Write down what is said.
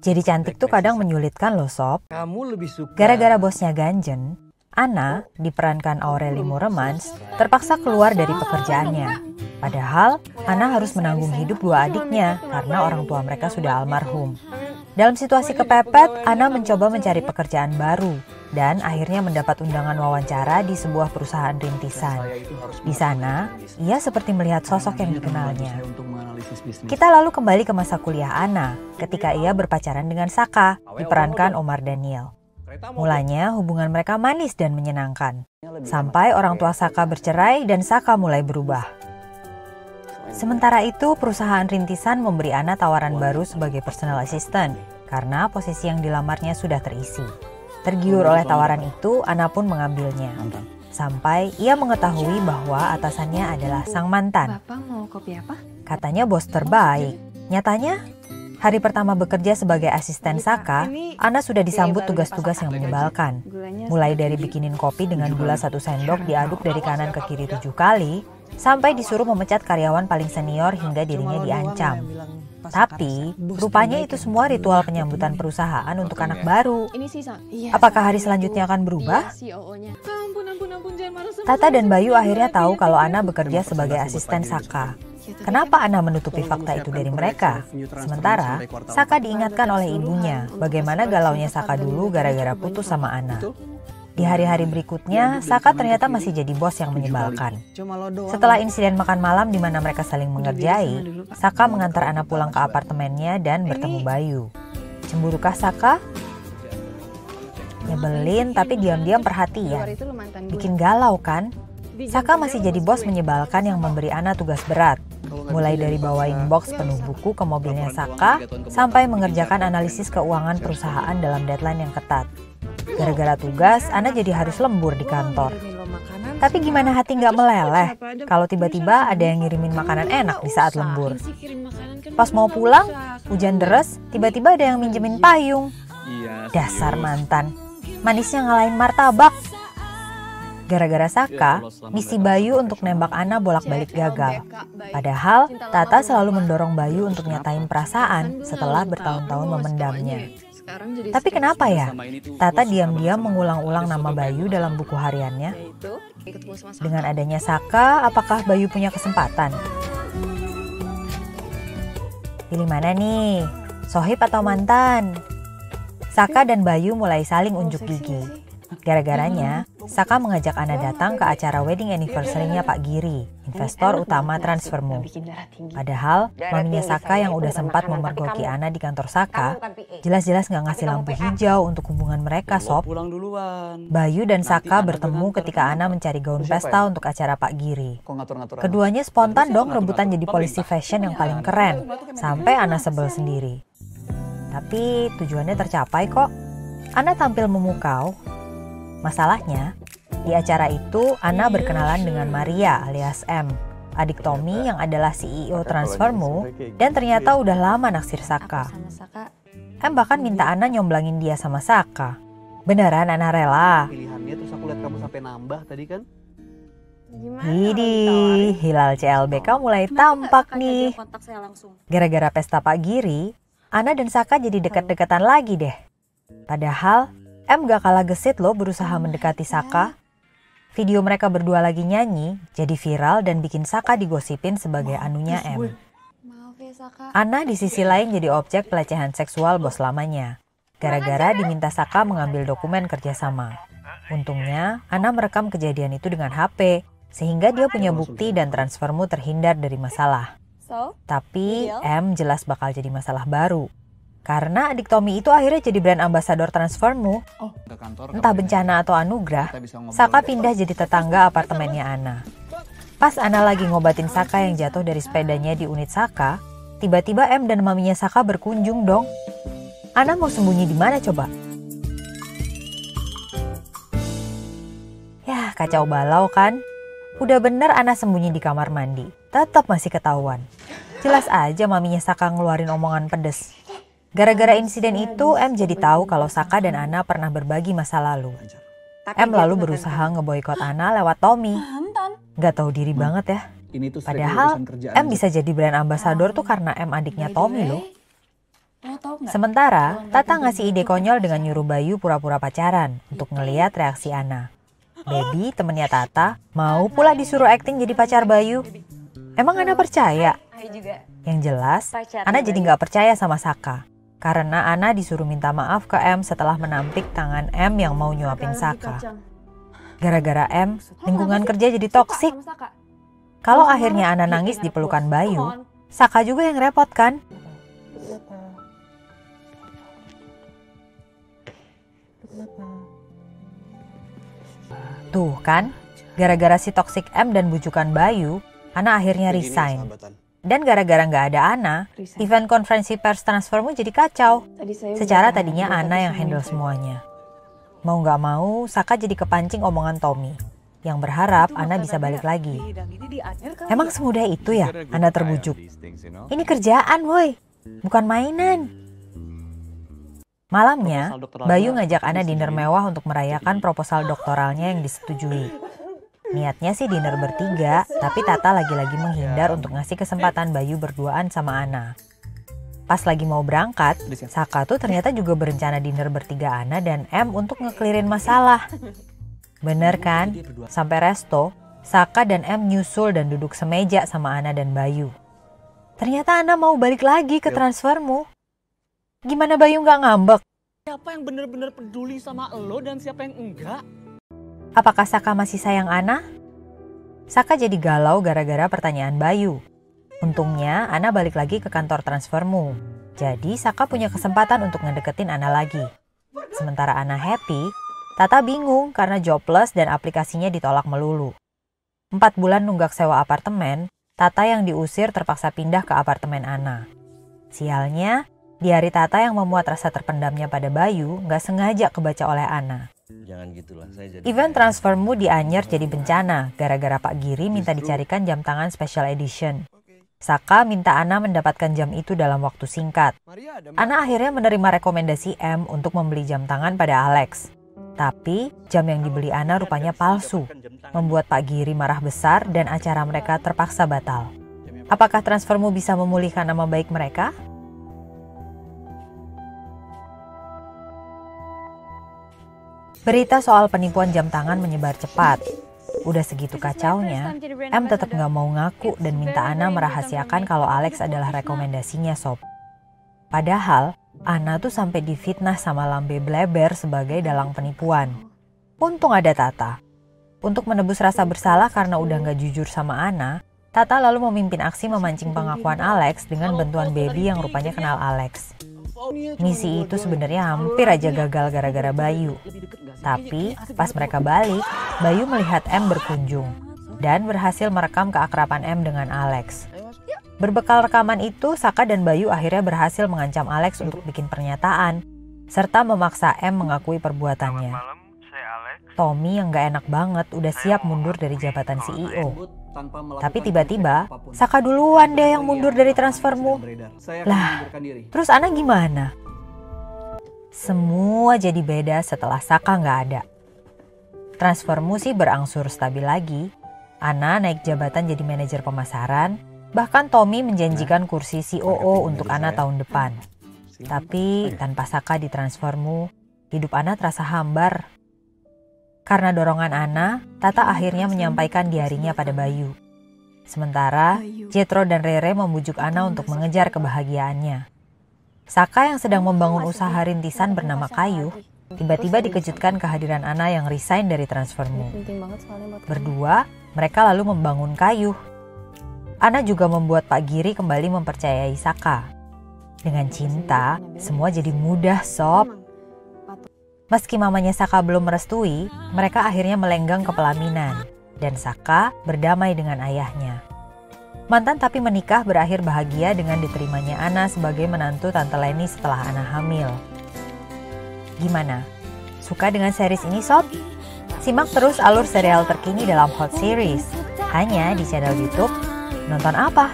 Jadi cantik tuh kadang menyulitkan loh sob. Kamu lebih suka. Gara-gara bosnya ganjen, Anna, diperankan Aurelie Moeremans, terpaksa keluar dari pekerjaannya. Padahal, Anna harus menanggung hidup dua adiknya karena orang tua mereka sudah almarhum. Dalam situasi kepepet, Anna mencoba mencari pekerjaan baru dan akhirnya mendapat undangan wawancara di sebuah perusahaan rintisan. Di sana, ia seperti melihat sosok yang dikenalnya. Kita lalu kembali ke masa kuliah Anna ketika ia berpacaran dengan Saka, diperankan Omar Daniel. Mulanya hubungan mereka manis dan menyenangkan, sampai orang tua Saka bercerai dan Saka mulai berubah. Sementara itu, perusahaan rintisan memberi Anna tawaran baru sebagai personal assistant karena posisi yang dilamarnya sudah terisi. Tergiur oleh tawaran itu, Anna pun mengambilnya. Sampai ia mengetahui bahwa atasannya adalah sang mantan. Bapak mau kopi apa? Katanya bos terbaik. Nyatanya, hari pertama bekerja sebagai asisten Saka, Anna sudah disambut tugas-tugas yang menyebalkan. Mulai dari bikinin kopi dengan gula 1 sendok diaduk dari kanan ke kiri 7 kali, sampai disuruh memecat karyawan paling senior hingga dirinya diancam. Tapi, rupanya itu semua ritual penyambutan perusahaan untuk anak baru. Apakah hari selanjutnya akan berubah? Tata dan Bayu akhirnya tahu kalau Anna bekerja sebagai asisten Saka. Kenapa Anna menutupi fakta itu dari mereka? Sementara, Saka diingatkan oleh ibunya bagaimana galaunya Saka dulu gara-gara putus sama Anna. Di hari-hari berikutnya, Saka ternyata masih jadi bos yang menyebalkan. Setelah insiden makan malam di mana mereka saling mengerjai, Saka mengantar Anna pulang ke apartemennya dan bertemu Bayu. Cemburukah Saka? Nyebelin tapi diam-diam perhatian. Bikin galau kan? Saka masih jadi bos menyebalkan yang memberi Anna tugas berat. Mulai dari bawain box penuh buku ke mobilnya Saka, sampai mengerjakan analisis keuangan perusahaan dalam deadline yang ketat. Gara-gara tugas, Anna jadi harus lembur di kantor. Tapi gimana hati nggak meleleh kalau tiba-tiba ada yang ngirimin makanan enak di saat lembur. Pas mau pulang, hujan deras, tiba-tiba ada yang minjemin payung. Dasar mantan, manisnya ngalahin martabak. Gara-gara Saka, misi Bayu untuk nembak Anna bolak-balik gagal. Padahal, Tata selalu mendorong Bayu untuk nyatain perasaan setelah bertahun-tahun memendamnya. Tapi kenapa ya? Tata diam-diam mengulang-ulang nama Bayu dalam buku hariannya. Dengan adanya Saka, apakah Bayu punya kesempatan? Pilih mana nih? Sohib atau mantan? Saka dan Bayu mulai saling unjuk gigi. Gara-garanya, Saka mengajak Anna datang ke acara wedding anniversary-nya Pak Giri, investor utama Transfermu. Padahal, maminya Saka yang udah sempat memergoki Anna di kantor Saka, jelas-jelas nggak ngasih lampu hijau untuk hubungan mereka, sob. Bayu dan Saka bertemu ketika Anna mencari gaun pesta untuk acara Pak Giri. Keduanya spontan dong rebutan jadi polisi fashion yang paling keren, sampai Anna sebel sendiri. Tapi tujuannya tercapai kok. Anna tampil memukau. Masalahnya, di acara itu Anna berkenalan dengan Maria alias M, adik Tommy yang adalah CEO Transfermu dan ternyata udah lama naksir Saka. M bahkan minta Anna nyomblangin dia sama Saka. Beneran Anna rela. Pilihannya terus aku lihat kamu sampai nambah tadi kan. Widih, hilal CLBK mulai tampak nih. Gara-gara pesta Pak Giri, Anna dan Saka jadi dekat-dekatan lagi deh. Padahal, M gak kalah gesit loh berusaha mendekati Saka. Video mereka berdua lagi nyanyi jadi viral dan bikin Saka digosipin sebagai anunya M. Anna di sisi lain jadi objek pelecehan seksual bos lamanya. Gara-gara diminta Saka mengambil dokumen kerjasama. Untungnya, Anna merekam kejadian itu dengan HP, sehingga dia punya bukti dan Transfermu terhindar dari masalah. Tapi M jelas bakal jadi masalah baru. Karena adik Tommy itu akhirnya jadi brand ambassador Transfermu. Entah bencana atau anugerah, Saka pindah jadi tetangga apartemennya Anna. Pas Anna lagi ngobatin Saka yang jatuh dari sepedanya di unit Saka, tiba-tiba M dan maminya Saka berkunjung dong. Anna mau sembunyi di mana coba? Yah, kacau balau kan? Udah bener Anna sembunyi di kamar mandi, tetap masih ketahuan. Jelas aja maminya Saka ngeluarin omongan pedes. Gara-gara insiden itu, M jadi tahu kalau Saka dan Anna pernah berbagi masa lalu. M lalu berusaha ngeboikot Anna lewat Tommy. Gak tahu diri banget ya. Padahal M bisa jadi brand ambassador tuh karena M adiknya Tommy loh. Sementara, Tata ngasih ide konyol dengan nyuruh Bayu pura-pura pacaran untuk ngeliat reaksi Ana. Baby, temennya Tata, mau pula disuruh akting jadi pacar Bayu. Emang Ana percaya? Yang jelas, Ana jadi nggak percaya sama Saka. Karena Ana disuruh minta maaf ke M setelah menampik tangan M yang mau nyuapin Saka. Gara-gara M, lingkungan kerja jadi toksik. Kalau akhirnya Ana nangis di pelukan Bayu, Saka juga yang repot kan? Tuh kan, gara-gara si toksik M dan bujukan Bayu, Ana akhirnya resign. Dan gara-gara nggak ada Ana, event konferensi pers transfermu jadi kacau. Secara tadinya Ana yang handle semuanya. Mau nggak mau, Saka jadi kepancing omongan Tommy, yang berharap Ana bisa balik lagi. Emang semudah itu ya, Ana terbujuk? Ini kerjaan, woi, bukan mainan. Malamnya, Bayu ngajak Ana dinner mewah untuk merayakan proposal doktoralnya yang disetujui. Niatnya sih dinner bertiga, tapi Tata lagi-lagi menghindar untuk ngasih kesempatan Bayu berduaan sama Ana. Pas lagi mau berangkat, Saka tuh ternyata juga berencana dinner bertiga Ana dan M untuk ngeklirin masalah. Bener kan? Sampai resto, Saka dan M nyusul dan duduk semeja sama Ana dan Bayu. Ternyata Ana mau balik lagi ke transfermu. Gimana Bayu nggak ngambek? Siapa yang bener-bener peduli sama lo dan siapa yang enggak? Apakah Saka masih sayang Ana? Saka jadi galau gara-gara pertanyaan Bayu. Untungnya Ana balik lagi ke kantor transfermu. Jadi Saka punya kesempatan untuk ngedeketin Ana lagi. Sementara Ana happy, Tata bingung karena jobless dan aplikasinya ditolak melulu. 4 bulan nunggak sewa apartemen, Tata yang diusir terpaksa pindah ke apartemen Ana. Sialnya, di hari Tata yang memuat rasa terpendamnya pada Bayu nggak sengaja kebaca oleh Ana. Jangan gitulah, saya jadi Event transfermu di Anyer jadi bencana gara-gara Pak Giri minta dicarikan jam tangan special edition. Saka minta Ana mendapatkan jam itu dalam waktu singkat. Ana akhirnya menerima rekomendasi M untuk membeli jam tangan pada Alex. Tapi jam yang dibeli Ana rupanya palsu, membuat Pak Giri marah besar dan acara mereka terpaksa batal. Apakah transfermu bisa memulihkan nama baik mereka? Berita soal penipuan jam tangan menyebar cepat. Udah segitu kacaunya, M tetap nggak mau ngaku dan minta Ana merahasiakan kalau Alex adalah rekomendasinya sob. Padahal, Ana tuh sampai difitnah sama Lambe Bleber sebagai dalang penipuan. Untung ada Tata. Untuk menebus rasa bersalah karena udah nggak jujur sama Ana, Tata lalu memimpin aksi memancing pengakuan Alex dengan bantuan Baby yang rupanya kenal Alex. Misi itu sebenarnya hampir aja gagal gara-gara Bayu. Tapi pas mereka balik, Bayu melihat M berkunjung dan berhasil merekam keakraban M dengan Alex. Berbekal rekaman itu, Saka dan Bayu akhirnya berhasil mengancam Alex untuk bikin pernyataan, serta memaksa M mengakui perbuatannya. Tommy yang gak enak banget udah siap mundur dari jabatan CEO. Tapi tiba-tiba, Saka duluan deh yang mundur dari transfermu. Lah, terus Ana gimana? Semua jadi beda setelah Saka nggak ada. Transfermu sih berangsur stabil lagi. Ana naik jabatan jadi manajer pemasaran. Bahkan Tommy menjanjikan kursi COO untuk Ana tahun depan. Tapi tanpa Saka di transfermu, hidup Ana terasa hambar. Karena dorongan Ana, Tata akhirnya menyampaikan diarinya pada Bayu. Sementara, Jetro dan Rere membujuk Ana untuk mengejar kebahagiaannya. Saka yang sedang membangun usaha rintisan bernama Kayu, tiba-tiba dikejutkan kehadiran Ana yang resign dari transfermu. Berdua, mereka lalu membangun Kayu. Ana juga membuat Pak Giri kembali mempercayai Saka. Dengan cinta, semua jadi mudah sob. Meski mamanya Saka belum merestui, mereka akhirnya melenggang ke pelaminan. Dan Saka berdamai dengan ayahnya. Mantan tapi menikah berakhir bahagia dengan diterimanya Ana sebagai menantu Tante Leni setelah Ana hamil. Gimana? Suka dengan series ini sob? Simak terus alur serial terkini dalam Hot Series. Hanya di channel YouTube Nonton Apa?